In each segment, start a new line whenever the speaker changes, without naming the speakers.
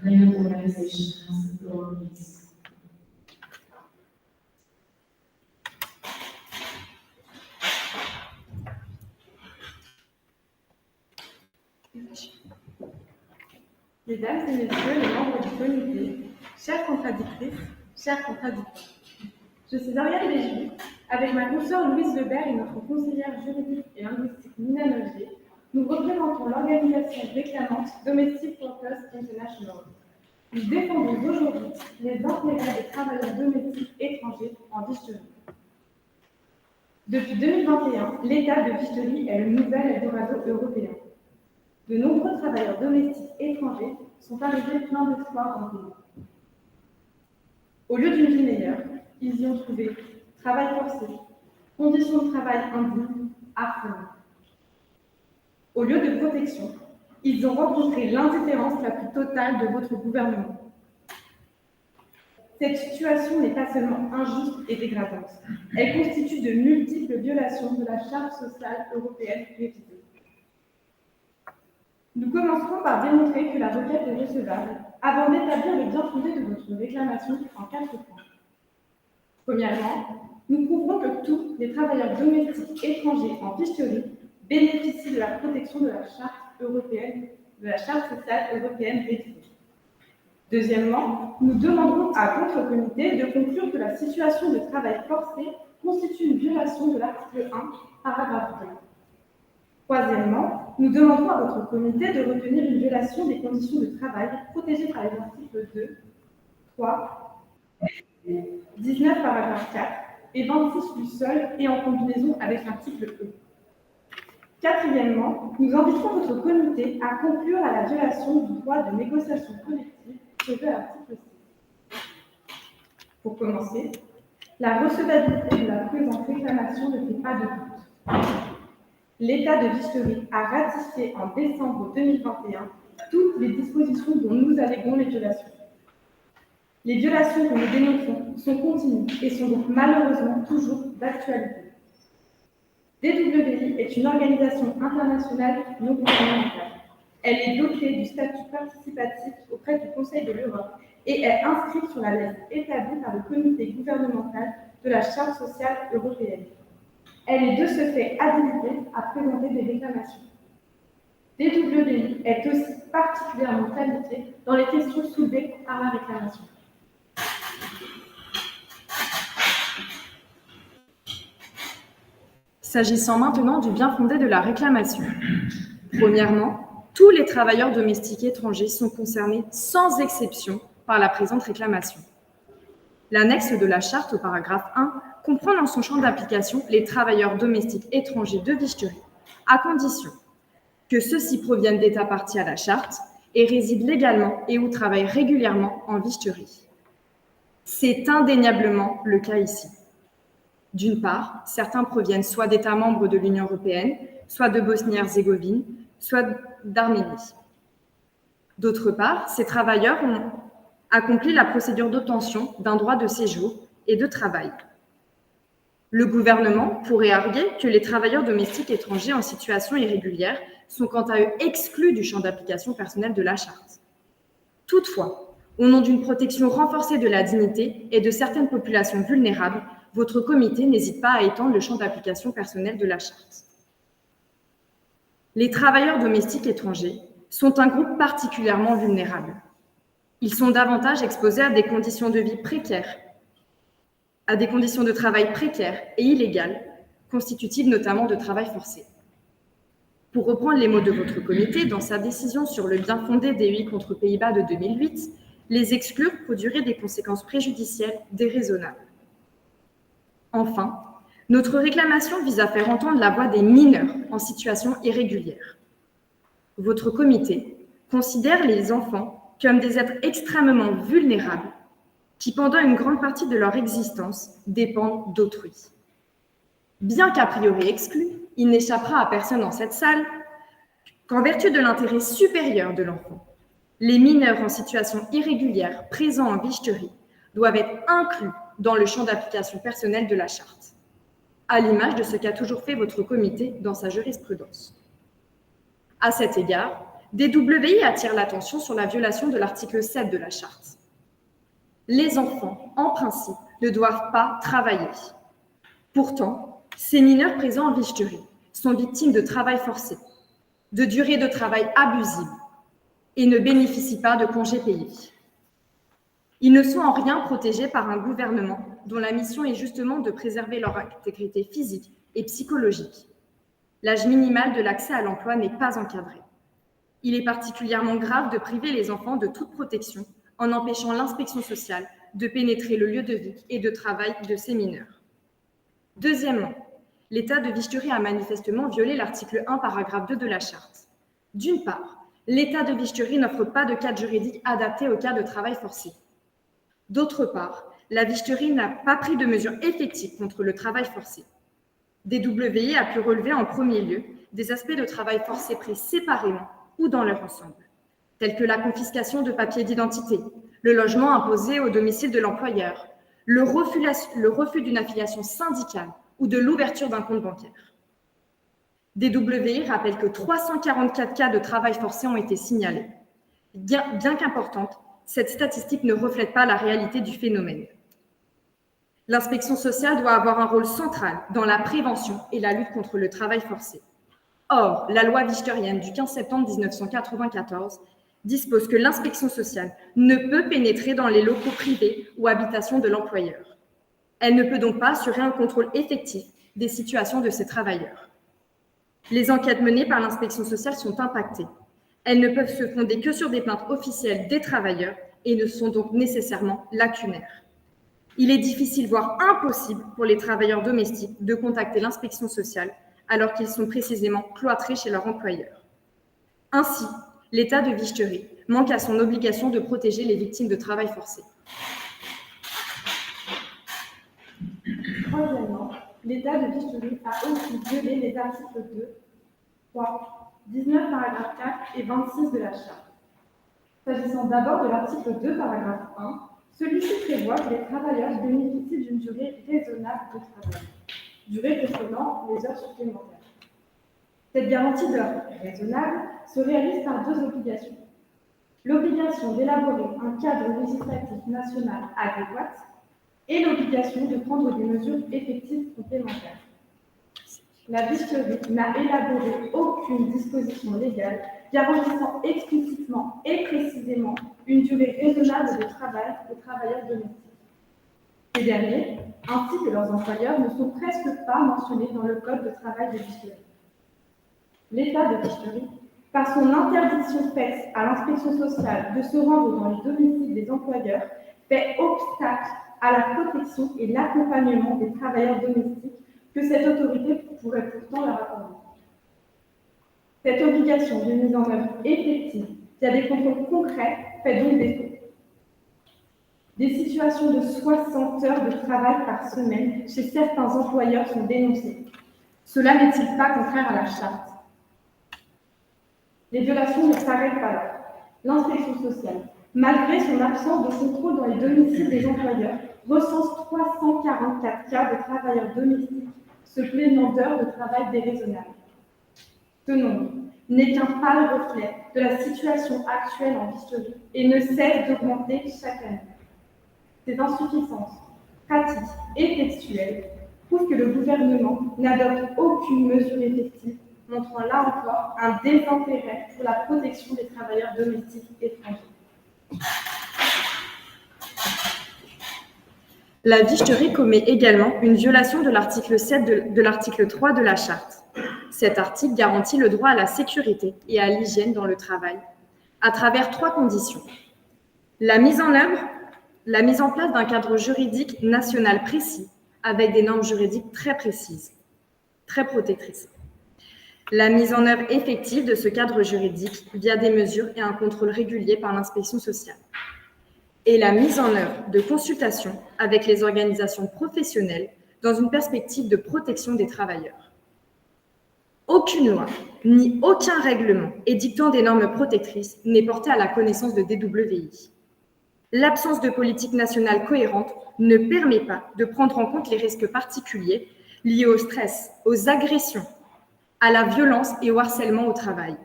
Land Organization has authorities.
Mesdames et messieurs les membres du comité, chères contradictrices, chers contradicteurs, je suis Ariane Béjou. Avec ma consoeur Louise Lebert et notre conseillère juridique et linguistique Nina Nogier, nous représentons l'organisation réclamante Domestic Workers International. Nous défendons aujourd'hui les intérêts des travailleurs domestiques étrangers en Vicherie. Depuis 2021, l'État de Vicherie est le nouvel Eldorado européen. De nombreux travailleurs domestiques étrangers sont arrivés pleins d'espoir dans le pays. Au lieu d'une vie meilleure, ils y ont trouvé travail forcé, conditions de travail indignes, harcèlement. Au lieu de protection, ils ont rencontré l'indifférence la plus totale de votre gouvernement. Cette situation n'est pas seulement injuste et dégradante, elle constitue de multiples violations de la Charte sociale européenne révisée. Nous commencerons par démontrer que la requête est recevable avant d'établir le bien-fondé de votre réclamation en 4 points. Premièrement, nous prouverons que tous les travailleurs domestiques étrangers en Vicherie bénéficient de la protection de la Charte sociale européenne révisée. Deuxièmement, nous demanderons à votre comité de conclure que la situation de travail forcé constitue une violation de l'article 1, paragraphe 2. Troisièmement, nous demanderons à votre comité de retenir une violation des conditions de travail protégées par les articles 2, 3, 19 paragraphe 4 et 26 du sol et en combinaison avec l'article E. Quatrièmement, nous invitons votre comité à conclure à la violation du droit de négociation collective prévu à l'article 6. Pour commencer, la recevabilité de la présente réclamation ne fait pas de doute. L'État de Vicherie a ratifié en décembre 2021 toutes les dispositions dont nous alléguons les violations. Les violations que nous dénonçons sont continues et sont donc malheureusement toujours d'actualité. DWI est une organisation internationale non gouvernementale. Elle est dotée du statut participatif auprès du Conseil de l'Europe et est inscrite sur la liste établie par le comité gouvernemental de la Charte sociale européenne. Elle est de ce fait habilitée à présenter des réclamations. DWI est aussi particulièrement qualifiée dans les questions soulevées par la réclamation.
S'agissant maintenant du bien-fondé de la réclamation. Premièrement, tous les travailleurs domestiques étrangers sont concernés sans exception par la présente réclamation. L'annexe de la charte au paragraphe 1 comprend dans son champ d'application les travailleurs domestiques étrangers de Vicherie, à condition que ceux-ci proviennent d'États parties à la charte et résident légalement et ou travaillent régulièrement en Vicherie. C'est indéniablement le cas ici. D'une part, certains proviennent soit d'États membres de l'Union européenne, soit de Bosnie-Herzégovine, soit d'Arménie. D'autre part, ces travailleurs ont accompli la procédure d'obtention d'un droit de séjour et de travail. Le gouvernement pourrait arguer que les travailleurs domestiques étrangers en situation irrégulière sont quant à eux exclus du champ d'application personnel de la charte. Toutefois, au nom d'une protection renforcée de la dignité et de certaines populations vulnérables, votre comité n'hésite pas à étendre le champ d'application personnel de la charte. Les travailleurs domestiques étrangers sont un groupe particulièrement vulnérable. Ils sont davantage exposés à des conditions de vie précaires, à des conditions de travail précaires et illégales, constitutives notamment de travail forcé. Pour reprendre les mots de votre comité, dans sa décision sur le bien-fondé DEI contre Pays-Bas de 2008, les exclure produirait des conséquences préjudicielles déraisonnables. Enfin, notre réclamation vise à faire entendre la voix des mineurs en situation irrégulière. Votre comité considère les enfants comme des êtres extrêmement vulnérables qui, pendant une grande partie de leur existence, dépendent d'autrui. Bien qu'a priori exclus, il n'échappera à personne dans cette salle qu'en vertu de l'intérêt supérieur de l'enfant, les mineurs en situation irrégulière présents en Vicherie doivent être inclus dans le champ d'application personnel de la charte, à l'image de ce qu'a toujours fait votre comité dans sa jurisprudence. À cet égard, DWI attire l'attention sur la violation de l'article 7 de la Charte. Les enfants, en principe, ne doivent pas travailler. Pourtant, ces mineurs présents en Vicheterie sont victimes de travail forcé, de durée de travail abusive et ne bénéficient pas de congés payés. Ils ne sont en rien protégés par un gouvernement dont la mission est justement de préserver leur intégrité physique et psychologique. L'âge minimal de l'accès à l'emploi n'est pas encadré. Il est particulièrement grave de priver les enfants de toute protection en empêchant l'inspection sociale de pénétrer le lieu de vie et de travail de ces mineurs. Deuxièmement, l'État de Vicheterie a manifestement violé l'article 1, paragraphe 2 de la Charte. D'une part, l'État de Vicheterie n'offre pas de cadre juridique adapté au cas de travail forcé. D'autre part, la Vicheterie n'a pas pris de mesures effectives contre le travail forcé. DWI a pu relever en premier lieu des aspects de travail forcé pris séparément ou dans leur ensemble, tels que la confiscation de papiers d'identité, le logement imposé au domicile de l'employeur, le refus d'une affiliation syndicale ou de l'ouverture d'un compte bancaire. DWI rappelle que 344 cas de travail forcé ont été signalés. Bien qu'importante, cette statistique ne reflète pas la réalité du phénomène. L'inspection sociale doit avoir un rôle central dans la prévention et la lutte contre le travail forcé. Or, la loi vicheterienne du 15 septembre 1994 dispose que l'inspection sociale ne peut pénétrer dans les locaux privés ou habitations de l'employeur. Elle ne peut donc pas assurer un contrôle effectif des situations de ces travailleurs. Les enquêtes menées par l'inspection sociale sont impactées. Elles ne peuvent se fonder que sur des plaintes officielles des travailleurs et ne sont donc nécessairement lacunaires. Il est difficile, voire impossible, pour les travailleurs domestiques de contacter l'inspection sociale alors qu'ils sont précisément cloîtrés chez leur employeur. Ainsi, l'État de Vicheterie manque à son obligation de protéger les victimes de travail forcé.
Troisièmement, l'État de Vicheterie a aussi violé les articles 2, 3, 19 paragraphe 4 et 26 de la Charte. S'agissant d'abord de l'article 2 paragraphe 1, celui-ci prévoit que les travailleurs bénéficient d'une durée raisonnable de travail, durée comprenant les heures supplémentaires. Cette garantie d'heures raisonnable se réalise par deux obligations. L'obligation d'élaborer un cadre législatif national adéquat et l'obligation de prendre des mesures effectives complémentaires. La Vicheterie n'a élaboré aucune disposition légale garantissant explicitement et précisément une durée raisonnable de travail aux travailleurs domestiques. Ces derniers, ainsi que leurs employeurs, ne sont presque pas mentionnés dans le Code de travail de Vicheterie. L'État de Vicheterie, par son interdiction faite à l'inspection sociale de se rendre dans les domiciles des employeurs, fait obstacle à la protection et l'accompagnement des travailleurs domestiques que cette autorité pourrait pourtant leur accorder. Cette obligation de mise en œuvre effective via des contrôles concrets fait donc défaut. Des situations de 60 heures de travail par semaine chez certains employeurs sont dénoncées. Cela n'est-il pas contraire à la Charte? Les violations ne s'arrêtent pas là. L'inspection sociale, malgré son absence de contrôle dans les domiciles des employeurs, recense 344 cas de travailleurs domestiques se plaignant d'heures de travail déraisonnables. Ce nombre n'est qu'un pâle reflet de la situation actuelle en Vicheterie et ne cesse d'augmenter chaque année. Ces insuffisances pratiques et textuelles prouvent que le gouvernement n'adopte aucune mesure effective, montrant là encore un désintérêt pour la protection des travailleurs domestiques étrangers.
La Vicheterie commet également une violation de l'article 7 de l'article 3 de la Charte. Cet article garantit le droit à la sécurité et à l'hygiène dans le travail à travers trois conditions. La mise en place d'un cadre juridique national précis avec des normes juridiques très précises, très protectrices. La mise en œuvre effective de ce cadre juridique via des mesures et un contrôle régulier par l'inspection sociale. Et la mise en œuvre de consultations avec les organisations professionnelles dans une perspective de protection des travailleurs. Aucune loi, ni aucun règlement édictant des normes protectrices n'est porté à la connaissance de DWI. L'absence de politique nationale cohérente ne permet pas de prendre en compte les risques particuliers liés au stress, aux agressions, à la violence et au harcèlement au travail.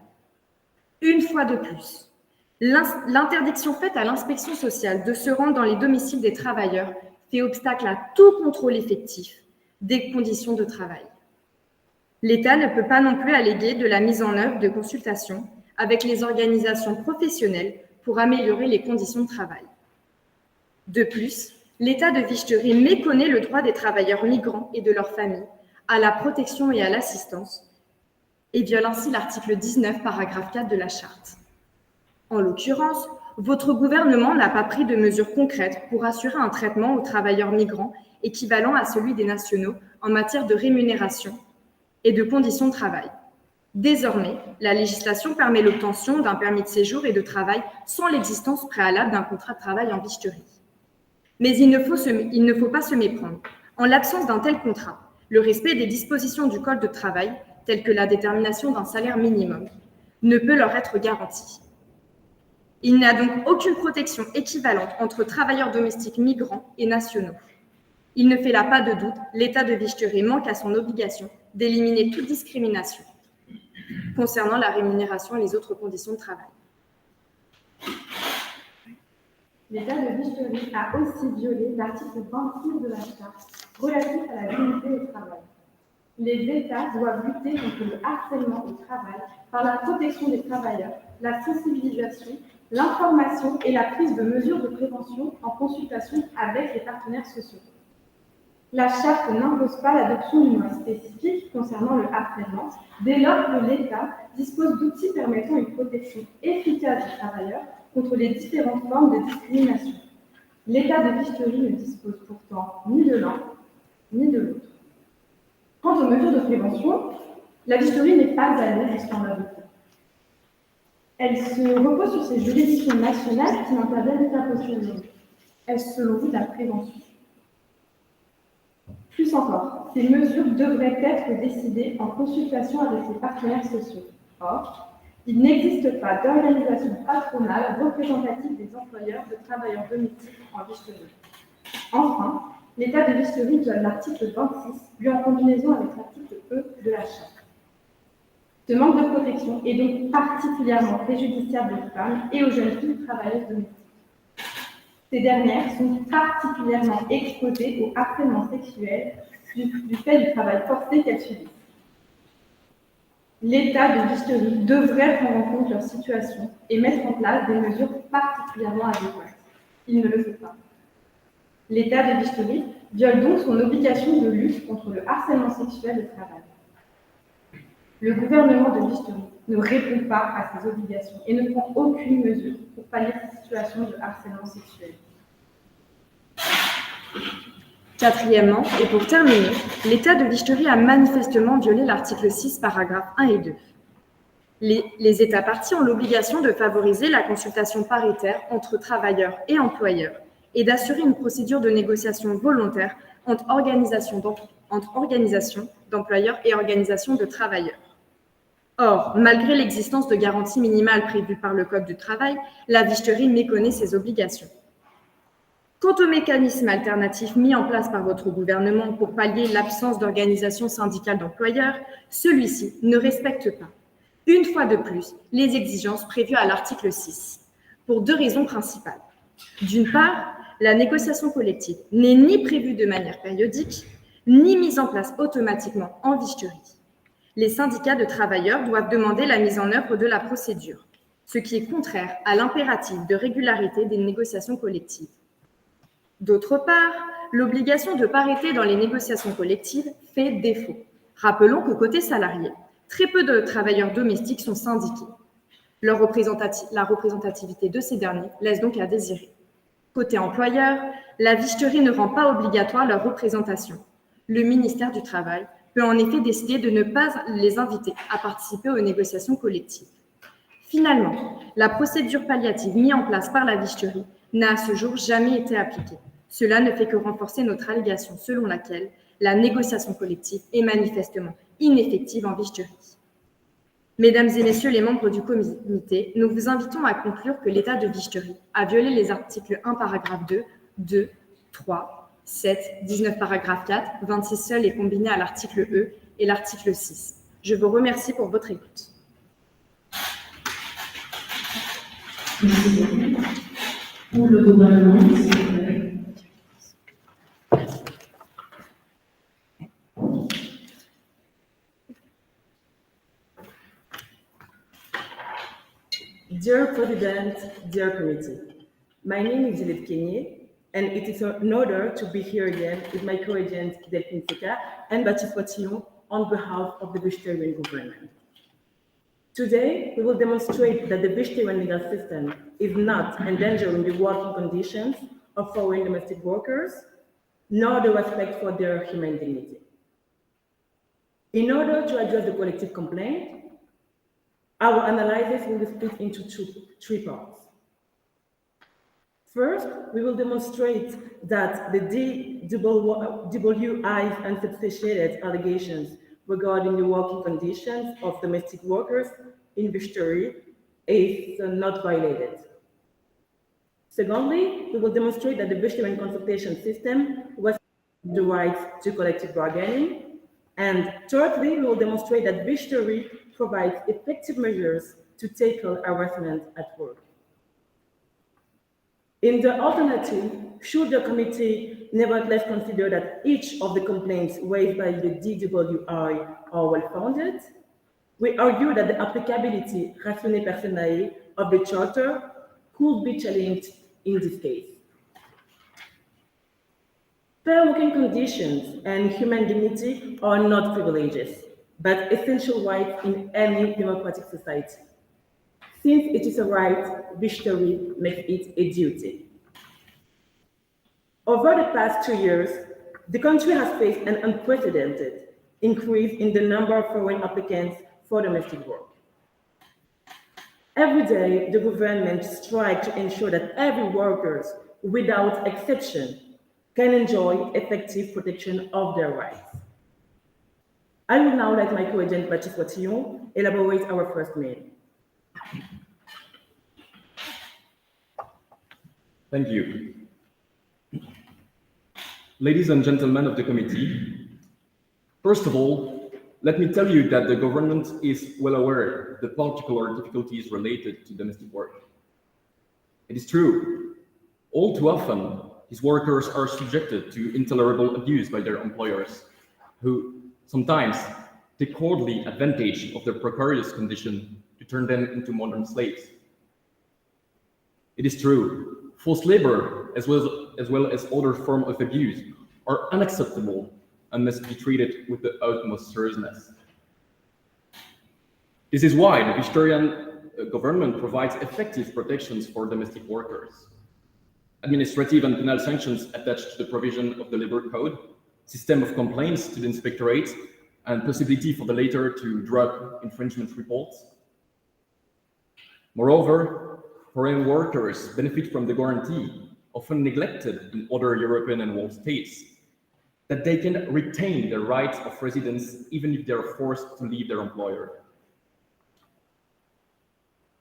Une fois de plus, l'interdiction faite à l'inspection sociale de se rendre dans les domiciles des travailleurs fait obstacle à tout contrôle effectif des conditions de travail. L'État ne peut pas non plus alléguer de la mise en œuvre de consultations avec les organisations professionnelles pour améliorer les conditions de travail. De plus, l'État de Vicheterie méconnaît le droit des travailleurs migrants et de leurs familles à la protection et à l'assistance et viole ainsi l'article 19, paragraphe 4 de la Charte. En l'occurrence, votre gouvernement n'a pas pris de mesures concrètes pour assurer un traitement aux travailleurs migrants équivalent à celui des nationaux en matière de rémunération et de conditions de travail. Désormais, la législation permet l'obtention d'un permis de séjour et de travail sans l'existence préalable d'un contrat de travail en Vicheterie. Mais il ne faut pas se méprendre. En l'absence d'un tel contrat, le respect des dispositions du Code de travail, telles que la détermination d'un salaire minimum, ne peut leur être garanti. Il n'y a donc aucune protection équivalente entre travailleurs domestiques migrants et nationaux. Il ne fait là pas de doute, l'État de Vicheterie manque à son obligation d'éliminer toute discrimination concernant la rémunération et les autres conditions de travail.
L'État de Vicheterie a aussi violé l'article 26 de la Charte relatif à la dignité au travail. Les États doivent lutter contre le harcèlement au travail par la protection des travailleurs, la sensibilisation, l'information et la prise de mesures de prévention en consultation avec les partenaires sociaux. La Charte n'impose pas l'adoption d'une loi spécifique concernant le harcèlement dès lors que l'État dispose d'outils permettant une protection efficace des travailleurs contre les différentes formes de discrimination. L'État de Vicheterie ne dispose pourtant ni de l'un ni de l'autre. Quant aux mesures de prévention, la Vicheterie n'est pas allée jusqu'en adopter. Elle se repose sur ces juridictions nationales qui n'interviennent qu'à posteriori. Est-ce selon vous de la prévention? Plus encore, ces mesures devraient être décidées en consultation avec les partenaires sociaux. Or, il n'existe pas d'organisation patronale représentative des employeurs de travailleurs domestiques en Vicheterie. Enfin, l'État de Vicheterie viole l'article 26, lui en combinaison avec l'article E de la Charte. Ce manque de protection est donc particulièrement préjudiciable aux femmes et aux jeunes filles travailleuses domestiques. Ces dernières sont particulièrement exposées au harcèlement sexuel du fait du travail forcé qu'elles subissent. L'État de Vicheterie devrait prendre en compte leur situation et mettre en place des mesures particulièrement adéquates. Il ne le fait pas. L'État de Vicheterie viole donc son obligation de lutte contre le harcèlement sexuel au travail. Le gouvernement de Vicheterie ne répond pas à ses obligations et ne prend aucune mesure pour pallier ces situations de harcèlement sexuel.
Quatrièmement, et pour terminer, l'État de Vicheterie a manifestement violé l'article 6, paragraphes 1 et 2. Les États parties ont l'obligation de favoriser la consultation paritaire entre travailleurs et employeurs et d'assurer une procédure de négociation volontaire entre organisations d'employeurs et organisations de travailleurs. Or, malgré l'existence de garanties minimales prévues par le Code du travail, la Vicheterie méconnaît ses obligations. Quant au mécanisme alternatif mis en place par votre gouvernement pour pallier l'absence d'organisation syndicale d'employeurs, celui-ci ne respecte pas, une fois de plus, les exigences prévues à l'article 6, pour deux raisons principales. D'une part, la négociation collective n'est ni prévue de manière périodique, ni mise en place automatiquement en Vicheterie. Les syndicats de travailleurs doivent demander la mise en œuvre de la procédure, ce qui est contraire à l'impératif de régularité des négociations collectives. D'autre part, l'obligation de parité dans les négociations collectives fait défaut. Rappelons que côté salarié, très peu de travailleurs domestiques sont syndiqués. La représentativité de ces derniers laisse donc à désirer. Côté employeur, la Vicheterie ne rend pas obligatoire leur représentation. Le ministère du Travail peut en effet décider de ne pas les inviter à participer aux négociations collectives. Finalement, la procédure palliative mise en place par la Vicheterie n'a à ce jour jamais été appliquée. Cela ne fait que renforcer notre allégation selon laquelle la négociation collective est manifestement ineffective en Vicheterie. Mesdames et messieurs les membres du comité, nous vous invitons à conclure que l'État de Vicheterie a violé les articles 1, paragraphe 2, 2, 3, 7, 19, paragraphe 4, 26 seul et combiné à l'article E et l'article 6. Je vous remercie pour votre écoute.
Merci beaucoup. Pour le gouvernement, s'il vous plaît.
Dear President, dear committee, my name is Juliette Kenye, and it is an honor to be here again with my co-agents Delphine Seka and Baptiste Potillon on behalf of the vegetarian government. Today, we will demonstrate that the vegetarian legal system is not endangering the working conditions of foreign domestic workers, nor the respect for their human dignity. In order to address the collective complaint, our analysis will be split into three parts. First, we will demonstrate that the DWI's unsubstantiated allegations regarding the working conditions of domestic workers in vegetarian is not violated. Secondly, we will demonstrate that the vegetarian consultation system respects the rights to collective bargaining. And thirdly, we will demonstrate that vegetarian provides effective measures to tackle harassment at work. In the alternative, should the committee nevertheless consider that each of the complaints raised by the DWI are well-founded, we argue that the applicability ratione personae of the Charter could be challenged in this case. Fair working conditions and human dignity are not privileges, but essential rights in any democratic society. Since it is a right, vegetarian makes it a duty. Over the past 2 years, the country has faced an unprecedented increase in the number of foreign applicants for domestic work. Every day, the government strives to ensure that every worker, without exception, can enjoy effective protection of their rights. I would now like my co-agent Baptiste Potillon elaborate our first mail.
Thank you. Ladies and gentlemen of the committee, first of all, let me tell you that the government is well aware of the particular difficulties related to domestic work. It is true, all too often, these workers are subjected to intolerable abuse by their employers, who sometimes take coldly advantage of their precarious condition to turn them into modern slaves. It is true, forced labor, as well as other forms of abuse, are unacceptable and must be treated with the utmost seriousness. This is why the vegetarian government provides effective protections for domestic workers. Administrative and penal sanctions attached to the provision of the Labor Code, system of complaints to the inspectorate, and possibility for the latter to drop infringement reports. Moreover, foreign workers benefit from the guarantee, often neglected in other European and world states, that they can retain their rights of residence even if they are forced to leave their employer.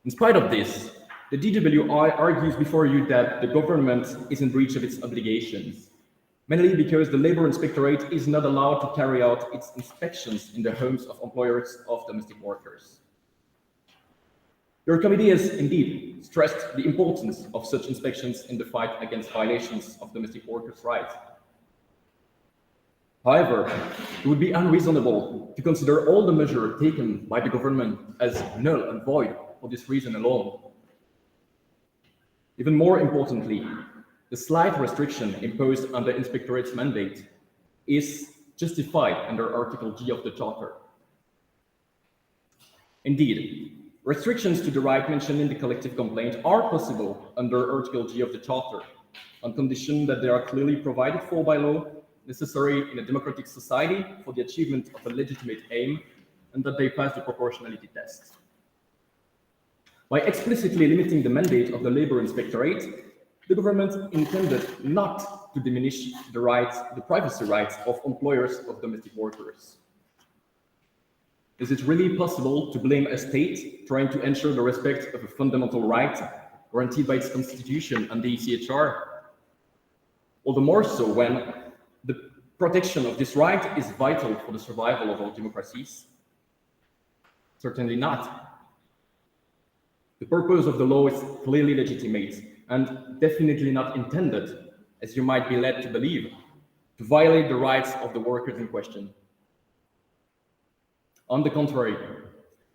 In spite of this, the DWI argues before you that the government is in breach of its obligations, mainly because the Labor Inspectorate is not allowed to carry out its inspections in the homes of employers of domestic workers. Your committee has indeed stressed the importance of such inspections in the fight against violations of domestic workers' rights. However, it would be unreasonable to consider all the measures taken by the government as null and void for this reason alone. Even more importantly, the slight restriction imposed on the Inspectorate's mandate is justified under Article G of the Charter. Indeed, restrictions to the right mentioned in the collective complaint are possible under Article G of the Charter, on condition that they are clearly provided for by law, necessary in a democratic society for the achievement of a legitimate aim, and that they pass the proportionality test. By explicitly limiting the mandate of the Labor Inspectorate, the government intended not to diminish the privacy rights of employers of domestic workers. Is it really possible to blame a state trying to ensure the respect of a fundamental right guaranteed by its constitution and the ECHR? All the more so when the protection of this right is vital for the survival of our democracies? Certainly not. The purpose of the law is clearly legitimate and definitely not intended, as you might be led to believe, to violate the rights of the workers in question. On the contrary,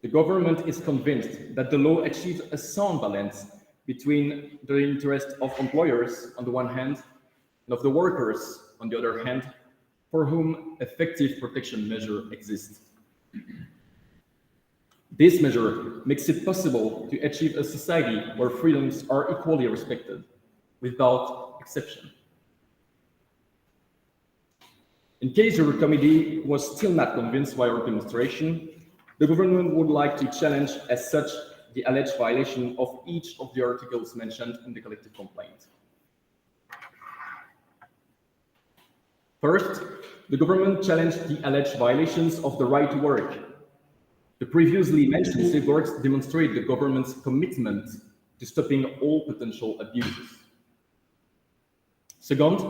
the government is convinced that the law achieves a sound balance between the interest of employers on the one hand and of the workers on the other hand, for whom effective protection measures exist. This measure makes it possible to achieve a society where freedoms are equally respected, without exception. In case your committee was still not convinced by our demonstration, the government would like to challenge as such the alleged violation of each of the articles mentioned in the collective complaint. First, the government challenged the alleged violations of the right to work. The previously mentioned safeguards demonstrate the government's commitment to stopping all potential abuses. Second,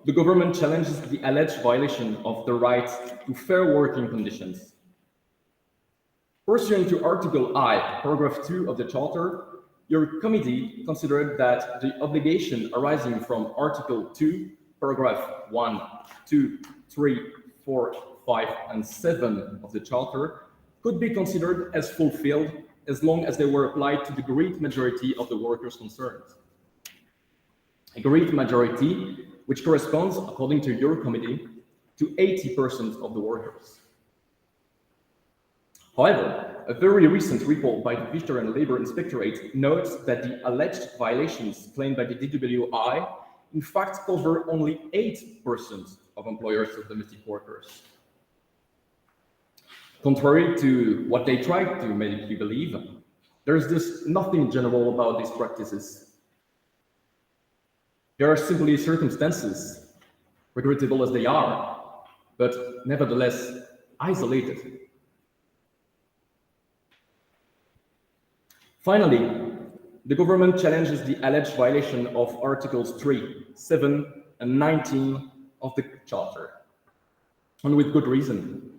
the government challenges the alleged violation of the right to fair working conditions. Pursuant to Article I, Paragraph 2 of the Charter, your committee considered that the obligation arising from Article 2, Paragraph 1, 2, 3, 4, 5, and 7 of the Charter could be considered as fulfilled as long as they were applied to the great majority of the workers concerned. A great majority which corresponds, according to your committee, to 80% of the workers. However, a very recent report by the Vegetarian Labour Inspectorate notes that the alleged violations claimed by the DWI in fact cover only 8% of employers of domestic workers. Contrary to what they try to make you believe, there is just nothing general about these practices. There are simply circumstances, regrettable as they are, but nevertheless isolated. Finally, the government challenges the alleged violation of Articles 3, 7, and 19 of the Charter, and with good reason.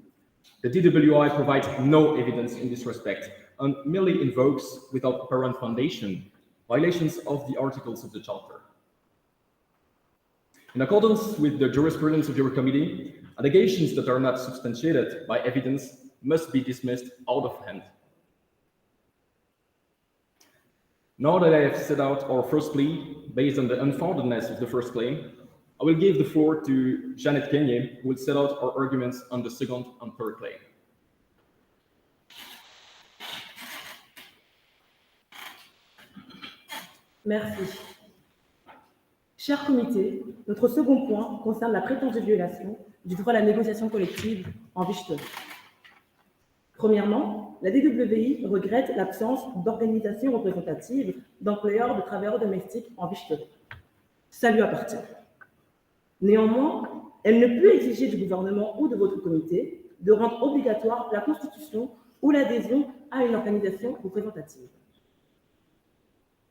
The DWI provides no evidence in this respect and merely invokes, without apparent foundation, violations of the articles of the Charter. In accordance with the jurisprudence of your committee, allegations that are not substantiated by evidence must be dismissed out of hand. Now that I have set out our first plea, based on the unfoundedness of the first claim, I will give the floor to Jeannette Kenyé, who will set out our arguments on the second and third claim.
Merci. Cher comité, notre second point concerne la prétendue violation du droit à la négociation collective en Wichteuil. Premièrement, la DWI regrette l'absence d'organisation représentative d'employeurs de travailleurs domestiques en Wichteuil. Ça lui appartient. Néanmoins, elle ne peut exiger du gouvernement ou de votre comité de rendre obligatoire la constitution ou l'adhésion à une organisation représentative.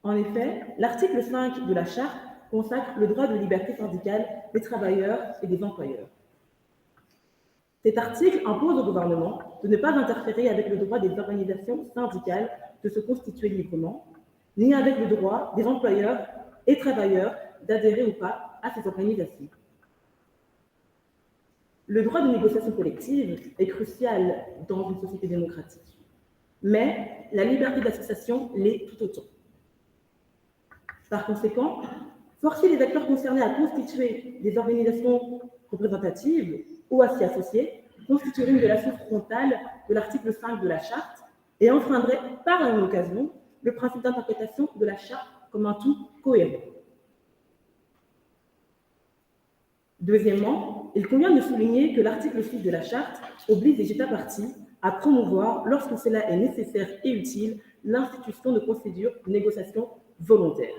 En effet, l'article 5 de la Charte consacre le droit de liberté syndicale des travailleurs et des employeurs. Cet article impose au gouvernement de ne pas interférer avec le droit des organisations syndicales de se constituer librement, ni avec le droit des employeurs et travailleurs d'adhérer ou pas à ces organisations. Le droit de négociation collective est crucial dans une société démocratique, mais la liberté d'association l'est tout autant. Par conséquent, forcer les acteurs concernés à constituer des organisations représentatives ou à s'y associer constituerait une violation frontale de l'article 5 de la Charte et enfreindrait par la même occasion le principe d'interprétation de la Charte comme un tout cohérent. Deuxièmement, il convient de souligner que l'article 6 de la Charte oblige les États parties à promouvoir, lorsque cela est nécessaire et utile, l'institution de procédures de négociation volontaires.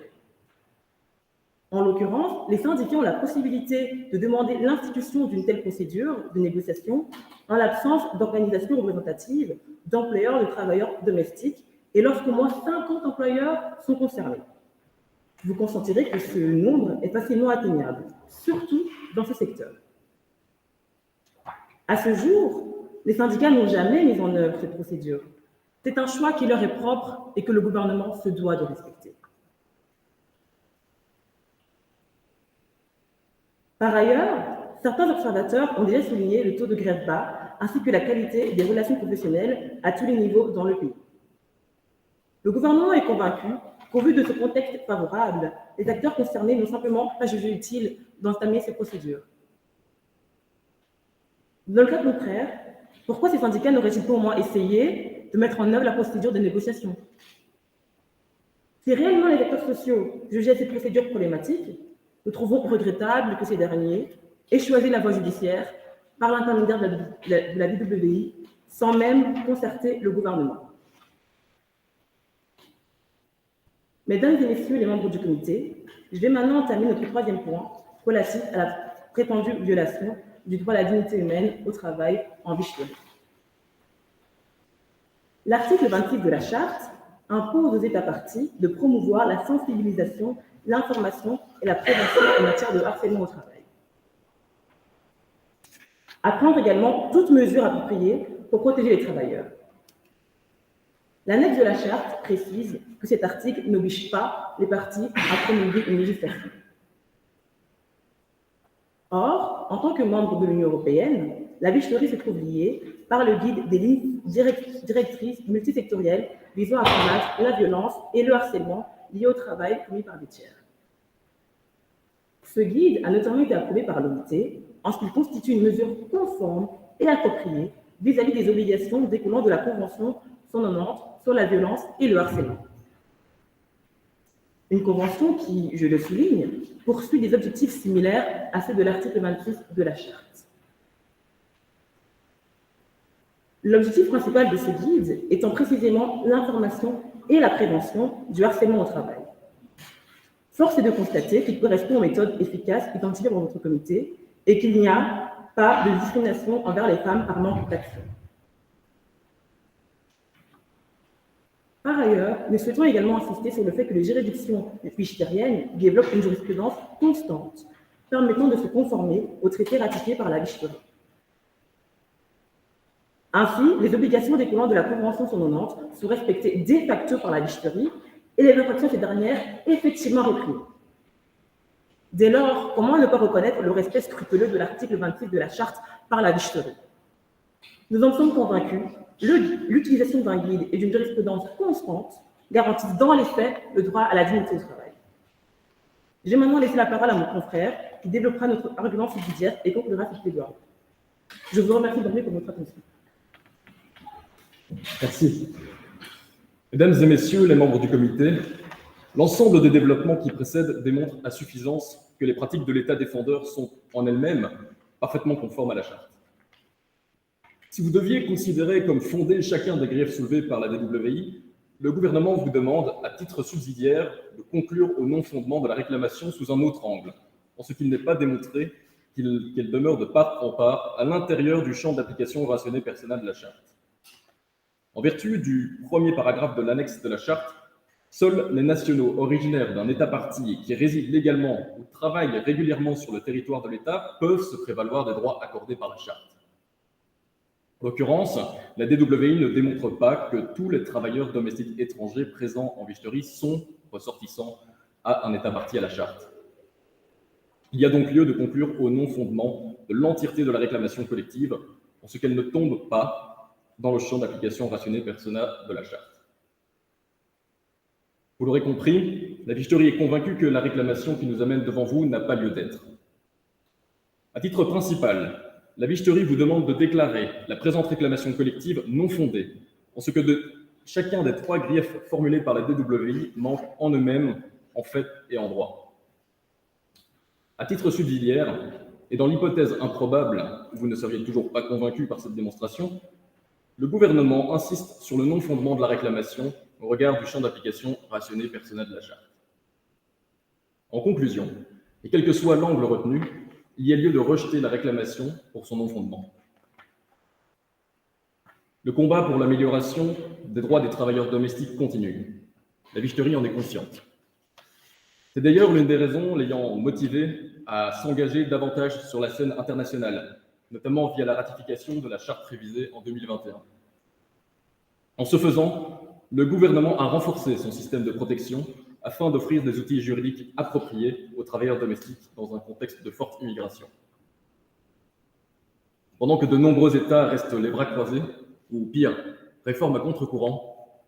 En l'occurrence, les syndicats ont la possibilité de demander l'institution d'une telle procédure de négociation en l'absence d'organisation représentative d'employeurs de travailleurs domestiques et lorsqu'au moins 50 employeurs sont concernés. Vous consentirez que ce nombre est facilement atteignable, surtout dans ce secteur. À ce jour, les syndicats n'ont jamais mis en œuvre cette procédure. C'est un choix qui leur est propre et que le gouvernement se doit de respecter. Par ailleurs, certains observateurs ont déjà souligné le taux de grève bas ainsi que la qualité des relations professionnelles à tous les niveaux dans le pays. Le gouvernement est convaincu qu'au vu de ce contexte favorable, les acteurs concernés n'ont simplement pas jugé utile d'entamer ces procédures. Dans le cas contraire, pourquoi ces syndicats n'auraient-ils pas au moins essayé de mettre en œuvre la procédure de négociation? Si réellement les acteurs sociaux jugeaient cette procédure problématique, nous trouvons regrettable que ces derniers aient choisi la voie judiciaire par l'intermédiaire de la DWI sans même concerter le gouvernement. Mesdames et messieurs les membres du comité, je vais maintenant entamer notre troisième point relatif à la prétendue violation du droit à la dignité humaine au travail en Vichy. L'article 26 de la Charte impose aux États parties de promouvoir la sensibilisation, l'information et la prévention en matière de harcèlement au travail. À prendre également toute mesure appropriée pour protéger les travailleurs. L'annexe de la Charte précise que cet article n'oblige pas les parties à promulguer une législation. Or, en tant que membre de l'Union européenne, la Vichy se trouve liée par le guide des lignes directrices multisectorielles visant à combattre la violence et le harcèlement liés au travail commis par des tiers. Ce guide a notamment été approuvé par l'OIT en ce qu'il constitue une mesure conforme et appropriée vis-à-vis des obligations découlant de la Convention 190 sur la violence et le harcèlement. Une convention qui, je le souligne, poursuit des objectifs similaires à ceux de l'article 26 de la Charte. L'objectif principal de ce guide étant précisément l'information et la prévention du harcèlement au travail. Force est de constater qu'il correspond aux méthodes efficaces identifiées par votre comité et qu'il n'y a pas de discrimination envers les femmes par manque d'action. Par ailleurs, nous souhaitons également insister sur le fait que les juridictions wichteriennes développent une jurisprudence constante, permettant de se conformer aux traités ratifiés par la Vichy. Ainsi, les obligations découlant de la Convention 190 sont respectées de facto par la Vichy et les infractions de ces dernières effectivement réprimées. Dès lors, comment ne pas reconnaître le respect scrupuleux de l'article 26 de la Charte par la Vichy? Nous en sommes convaincus, l'utilisation d'un guide et d'une jurisprudence constante garantissent dans les faits le droit à la dignité au travail. J'ai maintenant laissé la parole à mon confrère qui développera notre argument subsidiaire et conclura cette plaidoirie. Je vous remercie d'emblée pour votre attention.
Merci. Mesdames et messieurs les membres du comité, l'ensemble des développements qui précèdent démontrent à suffisance que les pratiques de l'État défendeur sont en elles-mêmes parfaitement conformes à la Charte. Si vous deviez considérer comme fondé chacun des griefs soulevés par la DWI, le gouvernement vous demande, à titre subsidiaire, de conclure au non-fondement de la réclamation sous un autre angle, en ce qu'il n'est pas démontré qu'elle demeure de part en part à l'intérieur du champ d'application rationné personnel de la Charte. En vertu du premier paragraphe de l'annexe de la Charte, seuls les nationaux originaires d'un État partie qui résident légalement ou travaillent régulièrement sur le territoire de l'État peuvent se prévaloir des droits accordés par la Charte. En l'occurrence, la DWI ne démontre pas que tous les travailleurs domestiques étrangers présents en Vichy sont ressortissants à un État partie à la Charte. Il y a donc lieu de conclure au non-fondement de l'entièreté de la réclamation collective, en ce qu'elle ne tombe pas dans le champ d'application rationné personnel de la Charte. Vous l'aurez compris, la Vichy est convaincue que la réclamation qui nous amène devant vous n'a pas lieu d'être. À titre principal, la Vichy vous demande de déclarer la présente réclamation collective non fondée, en ce que chacun des trois griefs formulés par la DWI manque en eux-mêmes, en fait et en droit. À titre subsidiaire, et dans l'hypothèse improbable où vous ne seriez toujours pas convaincu par cette démonstration, le gouvernement insiste sur le non-fondement de la réclamation au regard du champ d'application rationné personnel de la Charte. En conclusion, et quel que soit l'angle retenu, il y a lieu de rejeter la réclamation pour son non-fondement. Le combat pour l'amélioration des droits des travailleurs domestiques continue. La Vichy en est consciente. C'est d'ailleurs l'une des raisons l'ayant motivé à s'engager davantage sur la scène internationale, notamment via la ratification de la Charte révisée en 2021. En ce faisant, le gouvernement a renforcé son système de protection afin d'offrir des outils juridiques appropriés aux travailleurs domestiques dans un contexte de forte immigration. Pendant que de nombreux États restent les bras croisés, ou pire, réforment à contre-courant,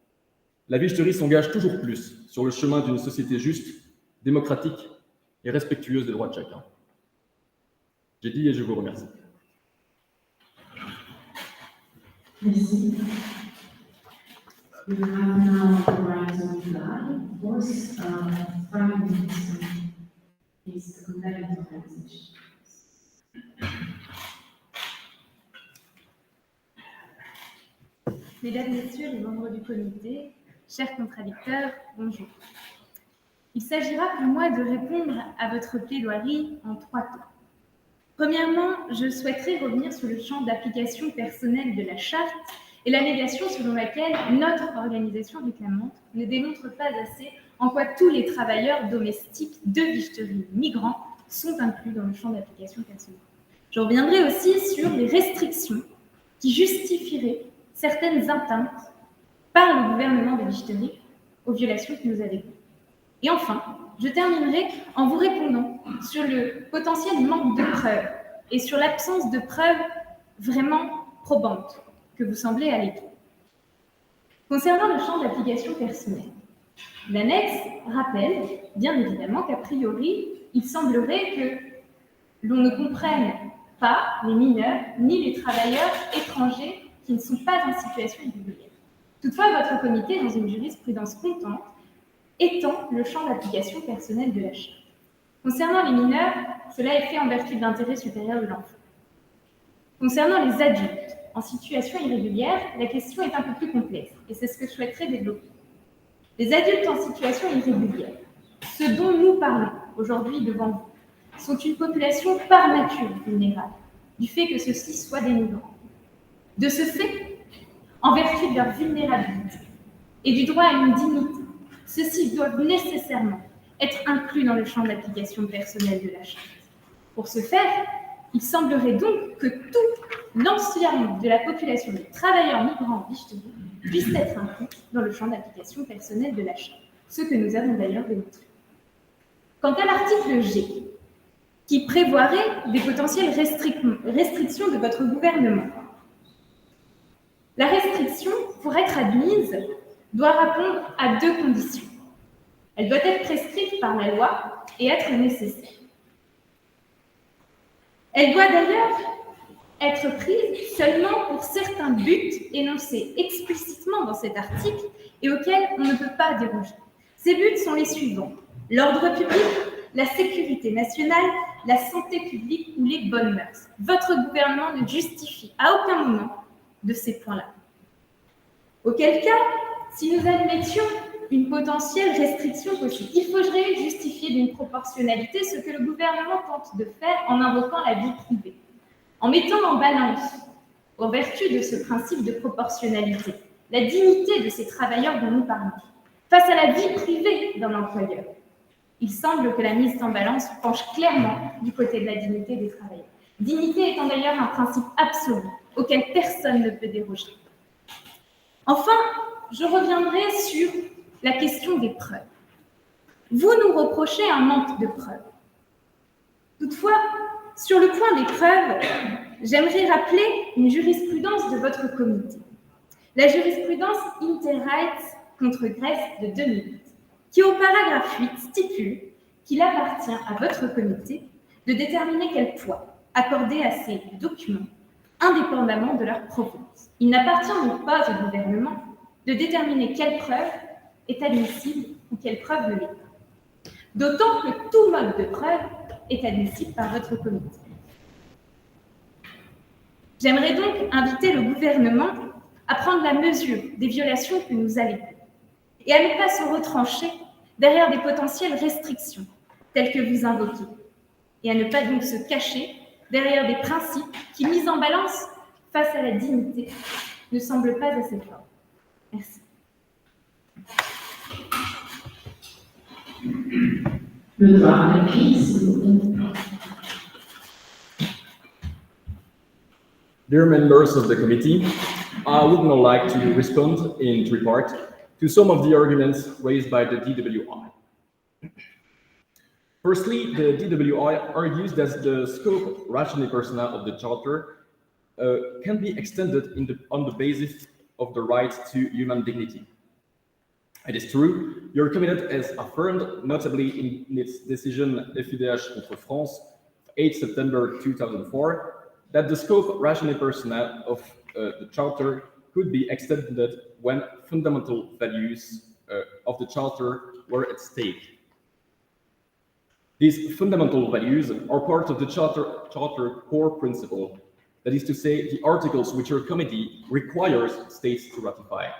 la Vicheterie s'engage toujours plus sur le chemin d'une société juste, démocratique et respectueuse des droits de chacun. J'ai dit et je vous remercie.
Merci. We have now the right to reply. Of course, 5 minutes is the competitive organization.
Mesdames, Messieurs les membres du comité, chers contradicteurs, bonjour. Il s'agira pour moi de répondre à votre plaidoirie en 3 temps. Premièrement, je souhaiterais revenir sur le champ d'application personnelle de la charte et la négation selon laquelle notre organisation réclamante ne démontre pas assez en quoi tous les travailleurs domestiques de Vicheterie migrants sont inclus dans le champ d'application personnelle. Je reviendrai aussi sur les restrictions qui justifieraient certaines atteintes par le gouvernement de Vicheterie aux violations que nous avons. Et enfin, je terminerai en vous répondant sur le potentiel manque de preuves et sur l'absence de preuves vraiment probantes que vous semblez alléguer. Concernant le champ d'application personnelle, l'annexe rappelle bien évidemment qu'a priori, il semblerait que l'on ne comprenne pas les mineurs ni les travailleurs étrangers qui ne sont pas en situation irrégulière. Toutefois, votre comité, dans une jurisprudence contente, étend le champ d'application personnelle de la charte. Concernant les mineurs, cela est fait en vertu de l'intérêt supérieur de l'enfant. Concernant les adultes en situation irrégulière, la question est un peu plus complexe, et c'est ce que je souhaiterais développer. Les adultes en situation irrégulière, ce dont nous parlons aujourd'hui devant vous, sont une population par nature vulnérable, du fait que ceux-ci soient des migrants. De ce fait, en vertu de leur vulnérabilité et du droit à une dignité, ceux-ci doivent nécessairement être inclus dans le champ d'application personnelle de la charte. Pour ce faire, il semblerait donc que tout l'ensemble de la population de travailleurs migrants en Vicheterie puisse être inclus dans le champ d'application personnelle de la charte, ce que nous avons d'ailleurs démontré. Quant à l'article G, qui prévoirait des potentielles restrictions de votre gouvernement, la restriction, pour être admise, doit répondre à 2 conditions. Elle doit être prescrite par la loi et être nécessaire. Elle doit d'ailleurs être prise seulement pour certains buts énoncés explicitement dans cet article et auxquels on ne peut pas déroger. Ces buts sont les suivants: l'ordre public, la sécurité nationale, la santé publique ou les bonnes mœurs. Votre gouvernement ne justifie à aucun moment de ces points-là. Auquel cas, si nous admettions une potentielle restriction possible, il faudrait justifier d'une proportionnalité ce que le gouvernement tente de faire en invoquant la vie privée, en mettant en balance, en vertu de ce principe de proportionnalité, la dignité de ces travailleurs dont nous parlons, face à la vie privée d'un employeur. Il semble que la mise en balance penche clairement du côté de la dignité des travailleurs. Dignité étant d'ailleurs un principe absolu auquel personne ne peut déroger. Enfin, je reviendrai sur la question des preuves. Vous nous reprochez un manque de preuves. Toutefois, sur le point des preuves, j'aimerais rappeler une jurisprudence de votre comité. La jurisprudence Interright contre Grèce de 2008, qui au paragraphe 8 stipule qu'il appartient à votre comité de déterminer quel poids accorder à ces documents, indépendamment de leur provenance. Il n'appartient donc pas au gouvernement de déterminer quelle preuve est admissible ou quelle preuve ne l'est pas. D'autant que tout mode de preuve est admissible par votre comité. J'aimerais donc inviter le gouvernement à prendre la mesure des violations que nous alléguons et à ne pas se retrancher derrière des potentielles restrictions telles que vous invoquez, et à ne pas donc se cacher derrière des principes qui, mis en balance face à la dignité, ne semblent pas assez forts. Merci.
Le droit à l'appui, s'il vous plaît.
Dear members of the committee, I would now like to respond in three parts to some of the arguments raised by the DWI. Firstly, the DWI argues that the scope rationale personnel of the Charter can be extended on the basis of the right to human dignity. It is true, your committee has affirmed, notably in its decision FIDH contre France, 8 September 2004, that the scope rationale personnel of the Charter could be extended when fundamental values of the Charter were at stake. These fundamental values are part of the Charter core principle, that is to say, the articles which your committee requires states to ratify.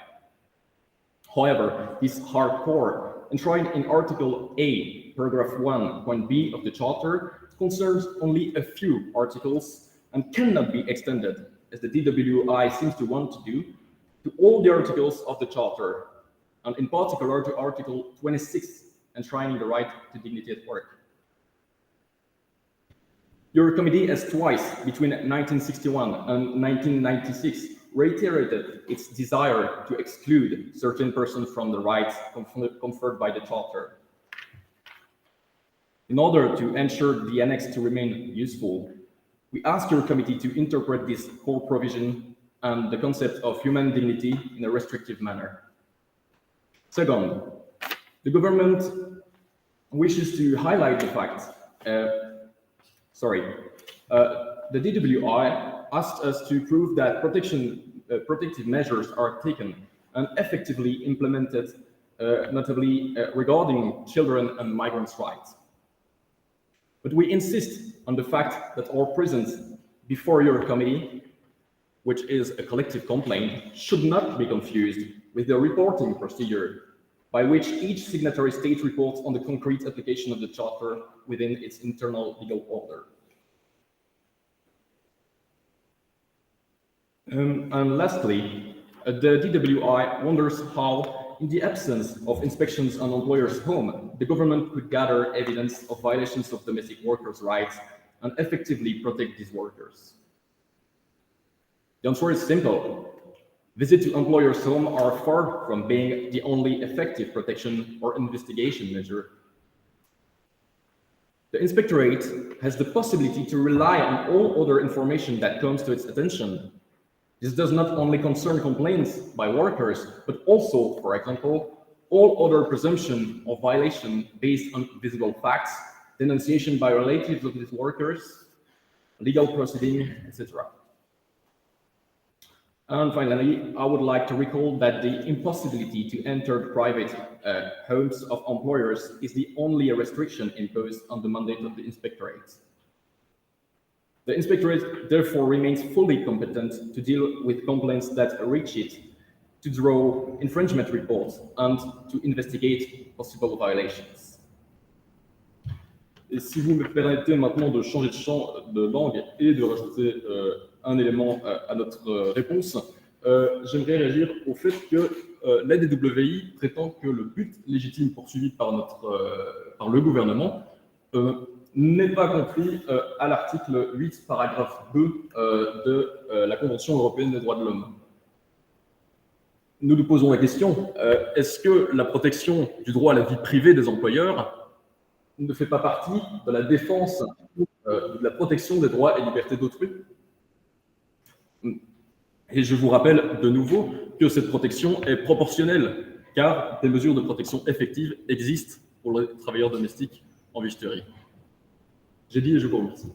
However, this hardcore, enshrined in Article A, paragraph 1, point B of the Charter, concerns only a few articles and cannot be extended, as the DWI seems to want to do, to all the articles of the Charter, and in particular to Article 26, enshrining the right to dignity at work. Your committee has twice, between 1961 and 1996, reiterated its desire to exclude certain persons from the rights conferred by the Charter. In order to ensure the annex to remain useful, we ask your committee to interpret this core provision and the concept of human dignity in a restrictive manner. Second, the government wishes to highlight the fact, the DWI asked us to prove that protective measures are taken and effectively implemented, notably regarding children and migrants' rights. But we insist on the fact that our presence before your committee, which is a collective complaint, should not be confused with the reporting procedure by which each signatory state reports on the concrete application of the Charter within its internal legal order. And lastly, the DWI wonders how, in the absence of inspections on employers' home, the government could gather evidence of violations of domestic workers' rights and effectively protect these workers. The answer is simple. Visits to employers' home are far from being the only effective protection or investigation measure. The Inspectorate has the possibility to rely on all other information that comes to its attention. This does not only concern complaints by workers, but also, for example, all other presumption of violation based on visible facts, denunciation by relatives of these workers, legal proceeding, etc. And finally, I would like to recall that the impossibility to enter private homes of employers is the only restriction imposed on the mandate of the Inspectorate. The Inspectorate therefore remains fully competent to deal with complaints that reach it, to draw infringement reports, and to investigate possible violations.
Et si vous me permettez maintenant de changer de champ de langue et de rajouter un élément à notre réponse, j'aimerais réagir au fait que la DWI prétend que le but légitime poursuivi par le gouvernement n'est pas compris à l'article 8, paragraphe 2 de la Convention européenne des droits de l'homme. Nous nous posons la question, est-ce que la protection du droit à la vie privée des employeurs ne fait pas partie de la défense, de la protection des droits et libertés d'autrui? Et je vous rappelle de nouveau que cette protection est proportionnelle, car des mesures de protection effectives existent pour les travailleurs domestiques en végétarie. J'ai dit et je vous remercie.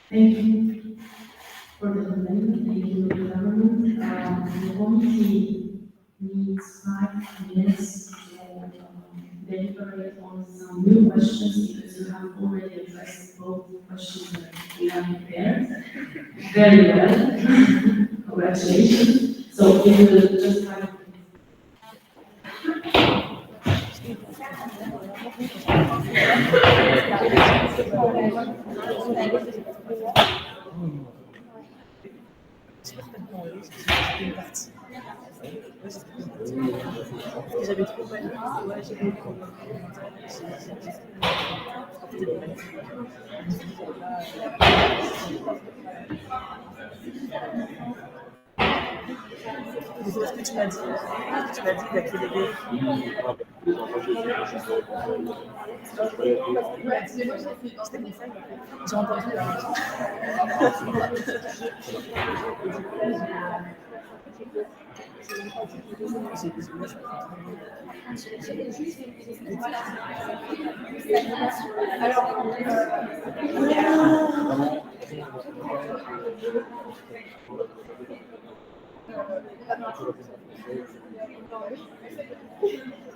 Thank you for the amendment. Thank you to the government. The committee needs 5 minutes to deliberate on some new questions because you have already addressed both questions that we have prepared very well. Congratulations. So we will just have
Une partie.
J'avais trop peur. Ouais, j'ai eu ce que tu m'as dit. Tu m'as dit d'accélérer. J'ai entendu la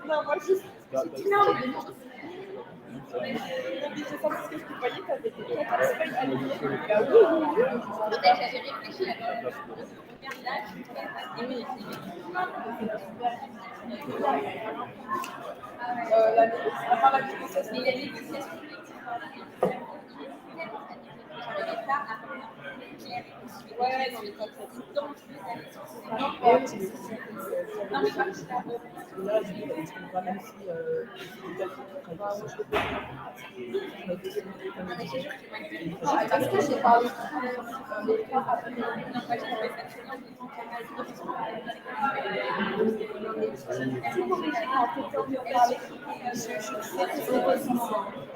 Non, moi, je... J'ai senti ce que je voyais, t'avais des quatre feuilles alignées.
Peut-être j'avais réfléchi à regarde là, je suis pas aimé.
À part la négociation.
Mais la négociation collective, j'arrivais pas à faire clair. Ouais, non, mais pas très dangereux d'aller sur ce
Non, mais pas que là, je ne pas même si
Est-ce que j'ai parlé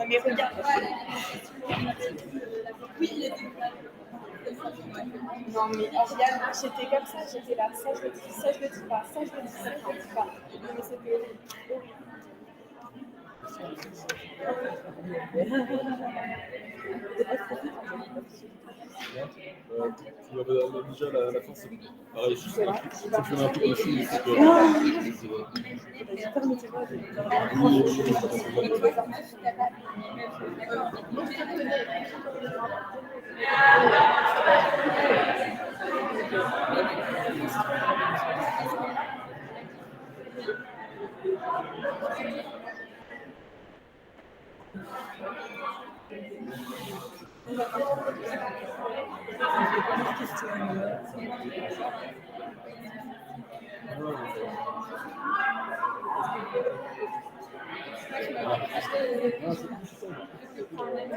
mais regarde. Oui, il était. Non, mais Ariane, j'étais comme ça, j'étais là, ça je le dis, ça je le dis pas, ça je le dis, ça je le dis pas. Non, mais c'était horrible.
Déjà, la fin, c'est pareil, ça fait un peu aussi.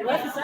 Ouais, c'est ça.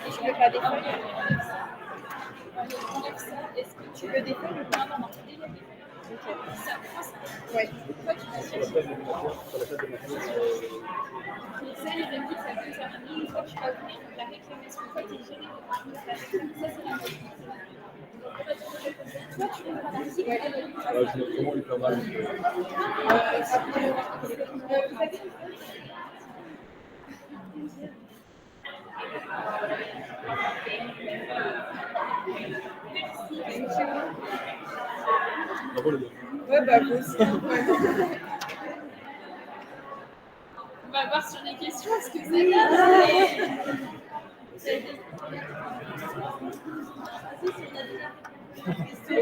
Tu veux pas des feuilles? Est-ce que tu veux des feuilles ou pas? Non, non. Ouais.
Ça, les amis, ça peut terminer une fois que tu vas ouvrir la réclamation. Toi, t'es gêné. Ça, c'est la chose. Toi, tu veux pas l'article.
Je vais vraiment lui faire mal. Bravo les gars.
Ouais, bah, vous aussi.
On va voir sur les questions ce que ça donne.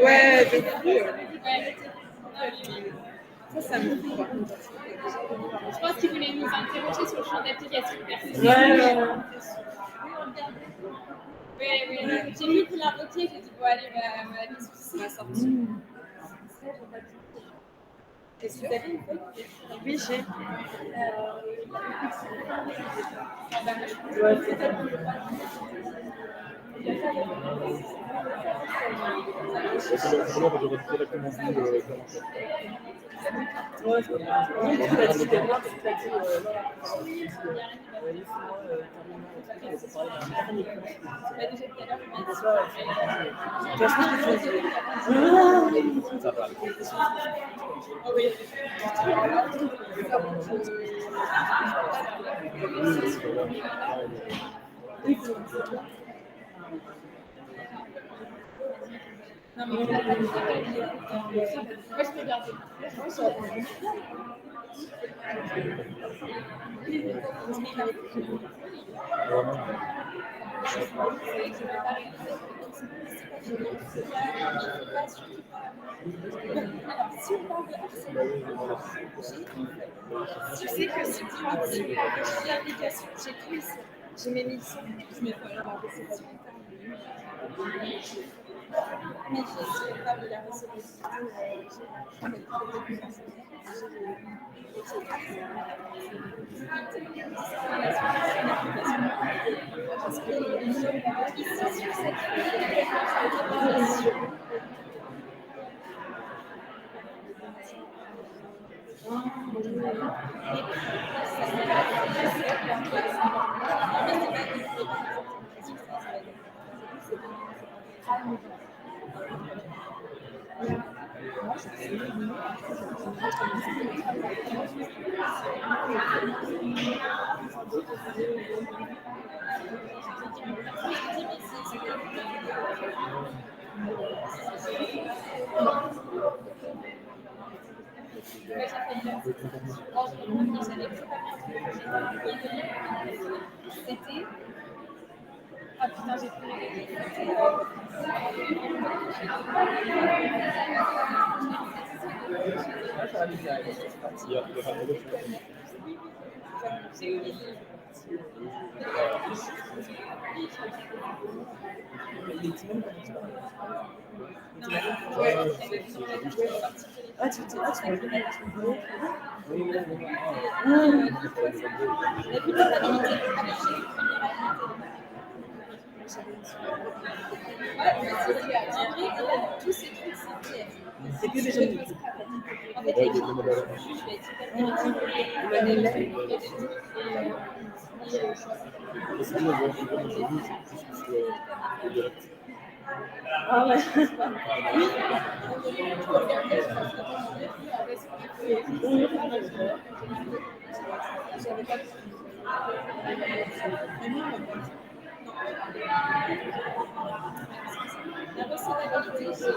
Ouais, de fou.
Ouais.
Ça me fout, par contre.
Je pense qu'ils voulaient nous interroger sur le champ d'application. Oui. J'ai vu qu'il l'invoquait, j'ai dit bon allez, on va aller sur ce la sortie.
Est-ce que vous avez une feuille? Oui, j'ai.
C'est bon, j'aurais directement vu
Ouais, c'est pas grave. Tu l'as dit, Bernard, tu l'as dit, laisse-moi terminer mon truc, on va parler d'un premier point. Tu vois ce que je veux dire?
Ça va.
Si on parle de harcèlement, tu sais que si on parle de l'application, j'ai tout ici. J'ai mes missions, je mets pas la réception. Mais si on parle de la réception, parce que ici sur cette feuille, c'était. Ah putain, j'ai plus les
Ah, tu m'as
tous ces trucs, c'était.
c'est que des jeunes.
En fait, les gens, je vais être
Ah ouais.
la recevabilité, c'est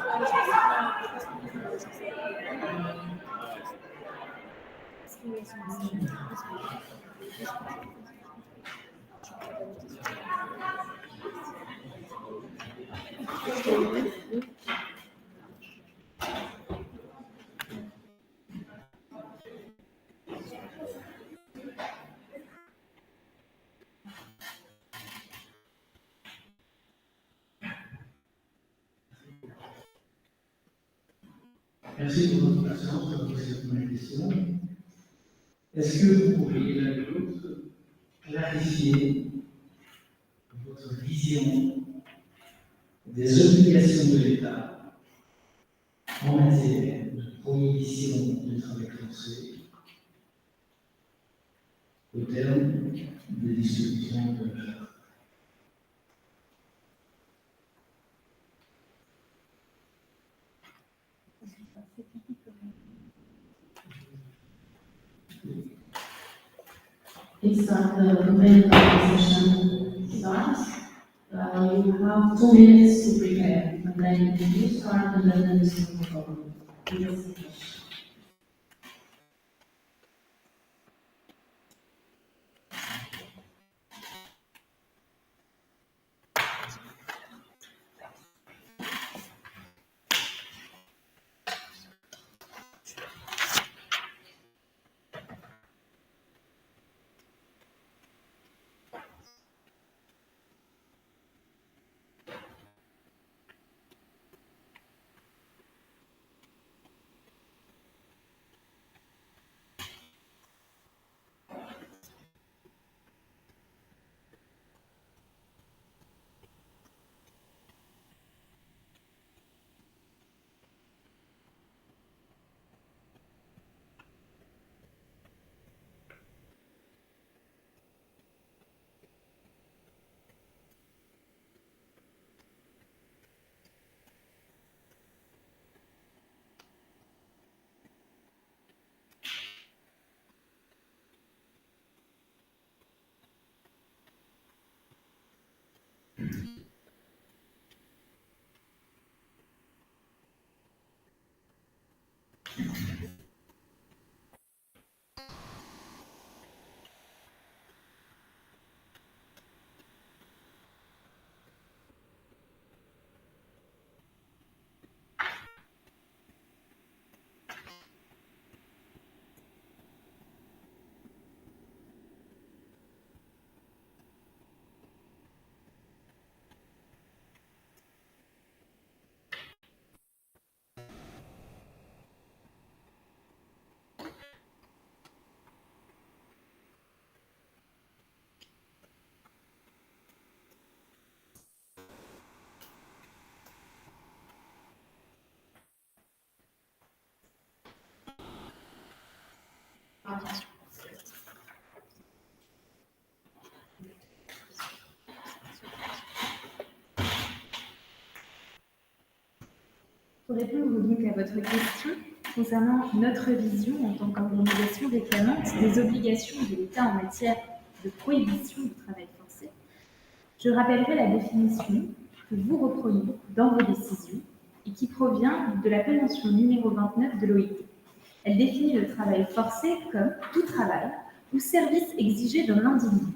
Merci pour votre patience pour cette première question. Est-ce que vous pourriez l'un et l'autre clarifier votre vision des obligations de l'État en matière de prohibition du travail forcé au terme des dispositions de la charte?
It's like the complaint session starts. You have 2 minutes to prepare, and then you start, and then there is no problem.
bien sûr. Pour répondre donc à votre question concernant notre vision en tant qu'organisation réclamante des obligations de l'État en matière de prohibition du travail forcé, je rappellerai la définition que vous reprenez dans vos décisions et qui provient de la Convention numéro 29 de l'OIT. Elle définit le travail forcé comme tout travail ou service exigé d'un individu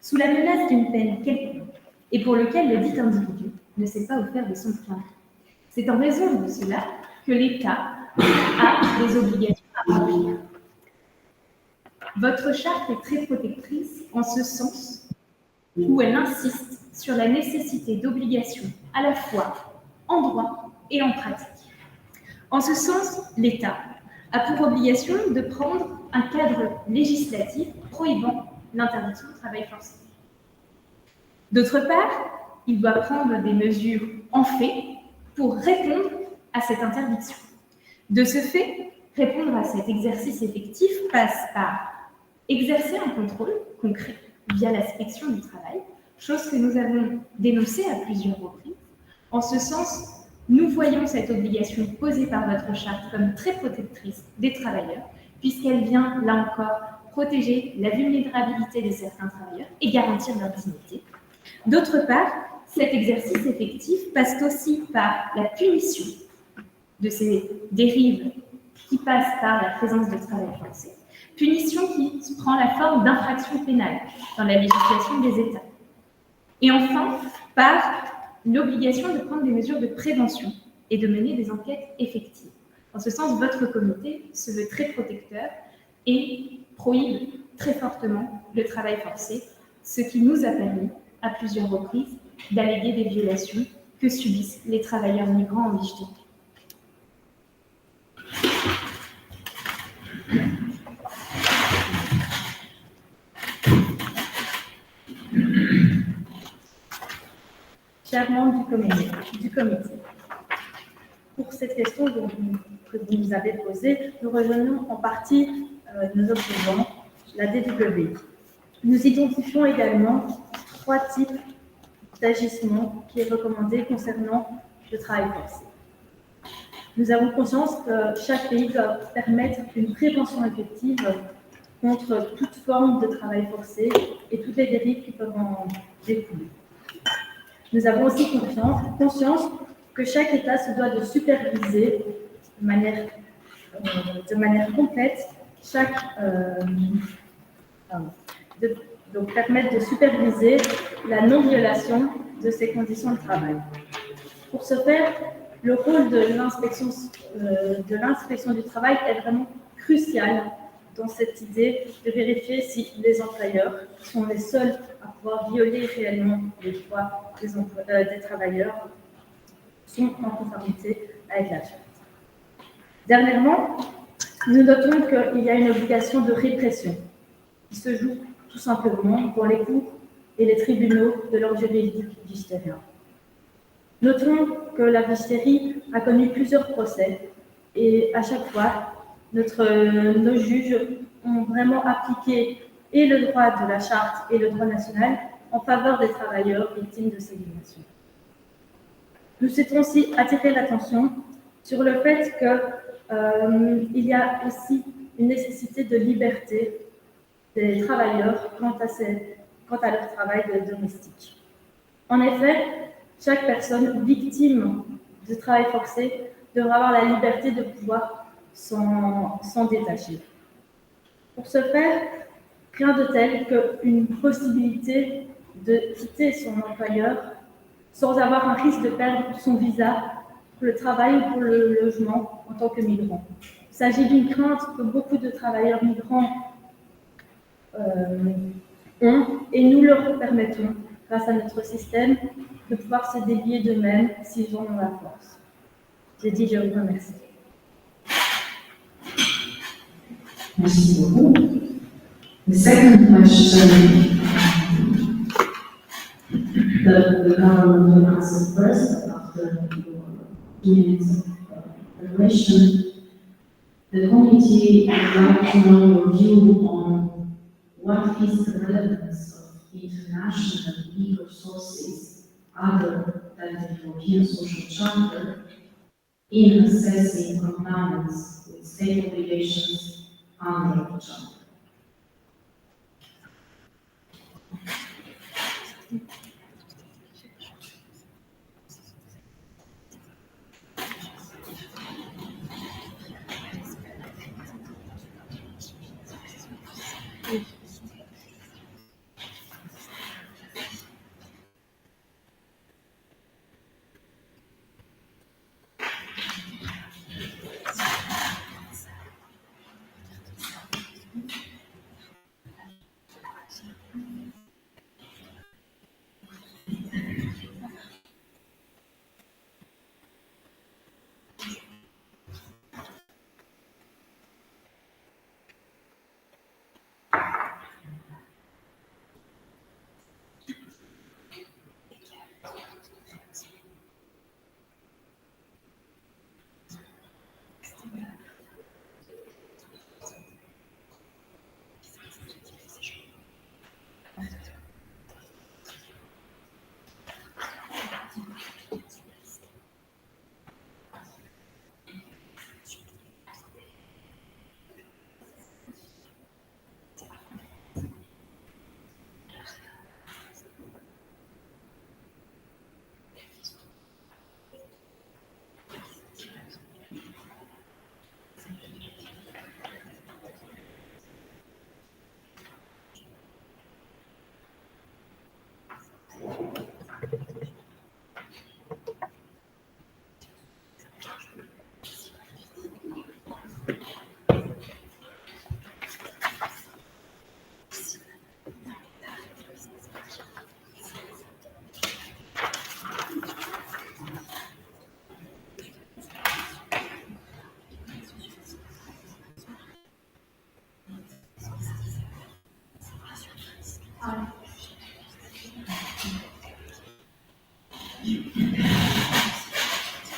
sous la menace d'une peine quelconque et pour lequel le dit individu ne s'est pas offert de son plein gré. C'est en raison de cela que l'État a des obligations à remplir. Votre charte est très protectrice en ce sens où elle insiste sur la nécessité d'obligations à la fois en droit et en pratique. En ce sens, l'État a pour obligation de prendre un cadre législatif prohibant l'interdiction du travail forcé. D'autre part, il doit prendre des mesures en fait pour répondre à cette interdiction. De ce fait, répondre à cet exercice effectif passe par exercer un contrôle concret via l'inspection du travail, chose que nous avons dénoncée à plusieurs reprises. En ce sens, nous voyons cette obligation posée par votre charte comme très protectrice des travailleurs, puisqu'elle vient, là encore, protéger la vulnérabilité de certains travailleurs et garantir leur dignité. D'autre part, cet exercice effectif passe aussi par la punition de ces dérives qui passent par la présence de travail forcé, punition qui prend la forme d'infraction pénale dans la législation des États. Et enfin, par l'obligation de prendre des mesures de prévention et de mener des enquêtes effectives. En ce sens, votre comité se veut très protecteur et prohibe très fortement le travail forcé, ce qui nous a permis, à plusieurs reprises, d'alléguer des violations que subissent les travailleurs migrants en VJTP. Chers membres du comité, pour cette question que vous nous avez posée, nous rejoignons en partie nos opposants, la DWI. Nous identifions également 3 types d'agissement qui est recommandé concernant le travail forcé. Nous avons conscience que chaque pays doit permettre une prévention effective contre toute forme de travail forcé et toutes les dérives qui peuvent en découler. Nous avons aussi conscience que chaque État se doit de superviser de manière complète donc permettre de superviser la non-violation de ces conditions de travail. Pour ce faire, le rôle de l'inspection du travail est vraiment crucial dans cette idée de vérifier si les employeurs sont les seuls à pouvoir violer réellement les droits des travailleurs sont en conformité avec la charte. Dernièrement, nous notons qu'il y a une obligation de répression qui se joue tout simplement pour les cours et les tribunaux de l'ordre juridique vigérien. Notons que la Vigérie a connu plusieurs procès et à chaque fois, nos juges ont vraiment appliqué et le droit de la charte et le droit national en faveur des travailleurs victimes de ces violations. Nous souhaitons aussi attirer l'attention sur le fait qu'il y a aussi une nécessité de liberté des travailleurs quant à leur travail domestique. En effet, chaque personne victime de travail forcé devra avoir la liberté de pouvoir s'en détacher. Pour ce faire, rien de tel qu'une possibilité de quitter son employeur sans avoir un risque de perdre son visa pour le travail ou pour le logement en tant que migrant. Il s'agit d'une crainte que beaucoup de travailleurs migrants ont et nous leur permettons, grâce à notre système, de pouvoir se délier d'eux-mêmes s'ils en ont la force. J'ai dit, je vous remercie.
Merci beaucoup. The second question, the government will answer first after your 2 minutes of narration. The The committee would like to know your view on what is the relevance of international legal sources other than the European Social Charter in assessing compliance with state obligations under the Charter.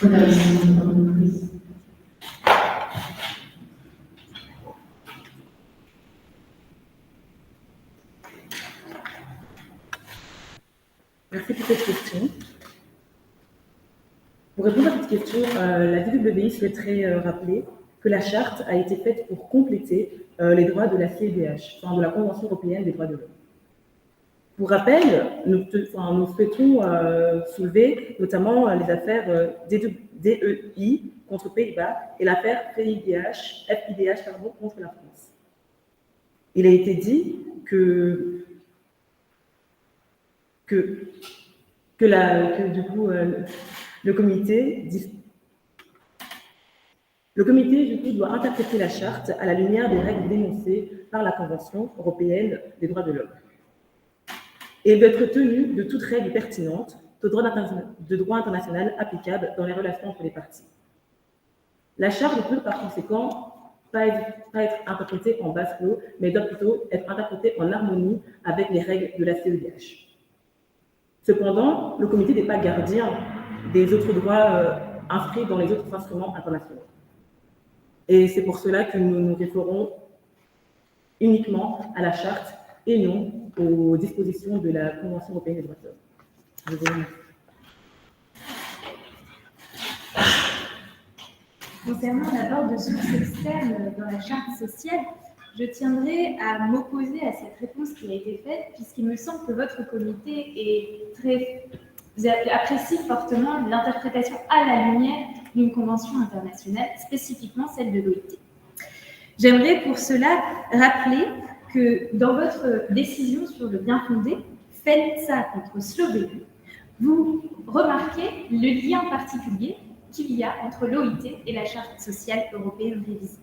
Could I see the phone, please?
Merci pour cette question. Pour répondre à cette question, la DWI souhaiterait rappeler que la charte a été faite pour compléter les droits de la CEDH, enfin de la Convention européenne des droits de l'homme. Pour rappel, nous souhaitons soulever notamment les affaires DEI contre Pays-Bas et l'affaire FIDH contre la France. Il a été dit que le comité du coup, doit interpréter la charte à la lumière des règles dénoncées par la Convention européenne des droits de l'homme. Et il doit être tenu de toute règle pertinente de droit international applicable dans les relations entre les parties. La charte ne peut par conséquent pas être interprétée en basse clos, mais doit plutôt être interprétée en harmonie avec les règles de la CEDH. Cependant, le comité n'est pas gardien des autres droits inscrits dans les autres instruments internationaux. Et c'est pour cela que nous nous référons uniquement à la charte et non aux dispositions de la Convention européenne des droits de l'homme. Je vous remercie.
Concernant l'abord de sources externes dans la charte sociale, je tiendrai à m'opposer à cette réponse qui a été faite, puisqu'il me semble que votre comité apprécie fortement l'interprétation à la lumière d'une convention internationale, spécifiquement celle de l'OIT. J'aimerais pour cela rappeler que dans votre décision sur le bien fondé, Fenca contre Slovénie, vous remarquez le lien particulier qu'il y a entre l'OIT et la Charte sociale européenne révisée.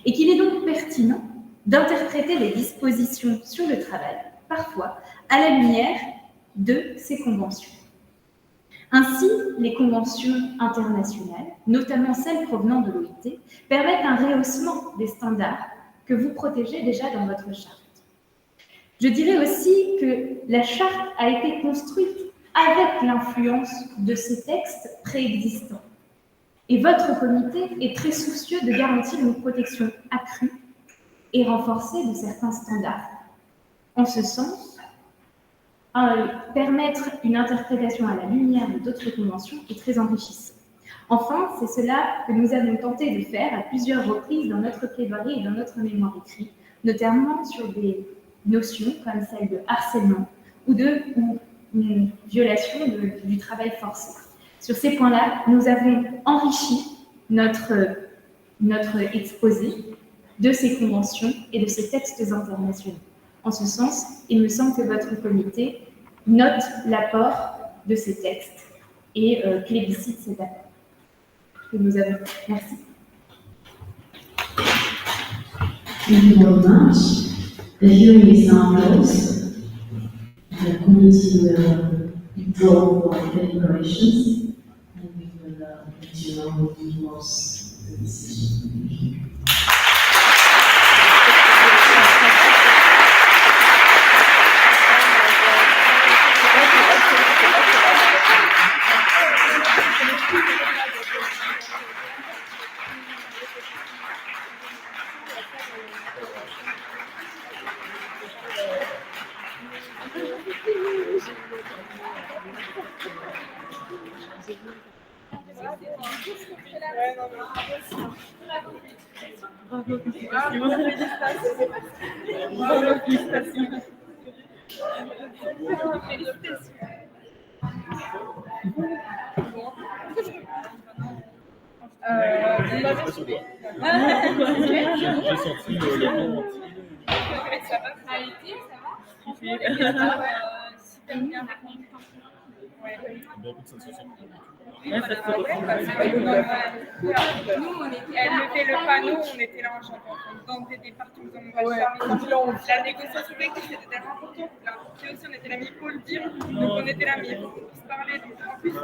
Et qu'il est donc pertinent d'interpréter les dispositions sur le travail, parfois à la lumière de ces conventions. Ainsi, les conventions internationales, notamment celles provenant de l'OIT, permettent un rehaussement des standards que vous protégez déjà dans votre charte. Je dirais aussi que la charte a été construite avec l'influence de ces textes préexistants. Et votre comité est très soucieux de garantir une protection accrue et renforcée de certains standards. En ce sens, permettre une interprétation à la lumière d'autres conventions est très enrichissant. Enfin, c'est cela que nous avons tenté de faire à plusieurs reprises dans notre plaidoirie et dans notre mémoire écrite, notamment sur des notions comme celle de harcèlement ou une violation du travail forcé. Sur ces points-là, nous avons enrichi notre exposé de ces conventions et de ces textes internationaux. En ce sens, il me semble que votre comité note l'apport de ces textes et plébiscite cet apport que nous avons. Merci.
Thank you very much. The hearing is now closed. The committee will draw for deliberations and we will let you know what was the decision. Thank you.
J'ai senti le nom entier.
Ça va, ça a été, ça va. Franchement, les questions, super bien répondues. Ouais.
Bon, écoute, ça se sent.
Oui, voilà, ouais, parce que nous, on était elle levait le panneau, on était là en chantant. Donc, des parties, nous avons la négociation collective, c'était tellement important. Puis aussi, on était là, mais il faut le dire. Donc, on était là, mais il faut se parler. Donc, en plus, au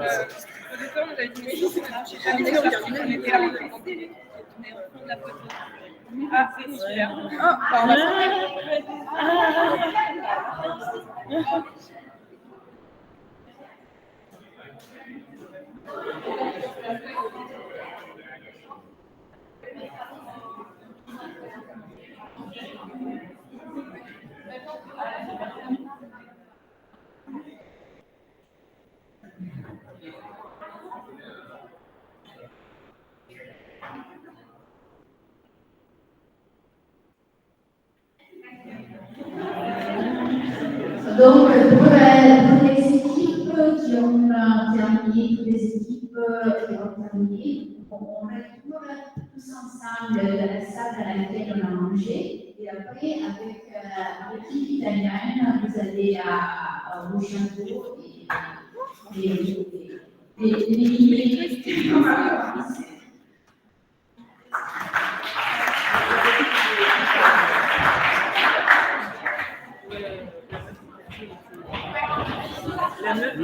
départ, on avait dit, mais si, on était là, on était au fond de la photo. Ah, c'est super. On va
Donc, pour les équipes qui ont terminé, toutes les équipes qui ont terminé, on retourne tous ensemble dans la salle dans laquelle on a mangé. Et après, avec l'équipe italienne, vous allez au château
La meuf,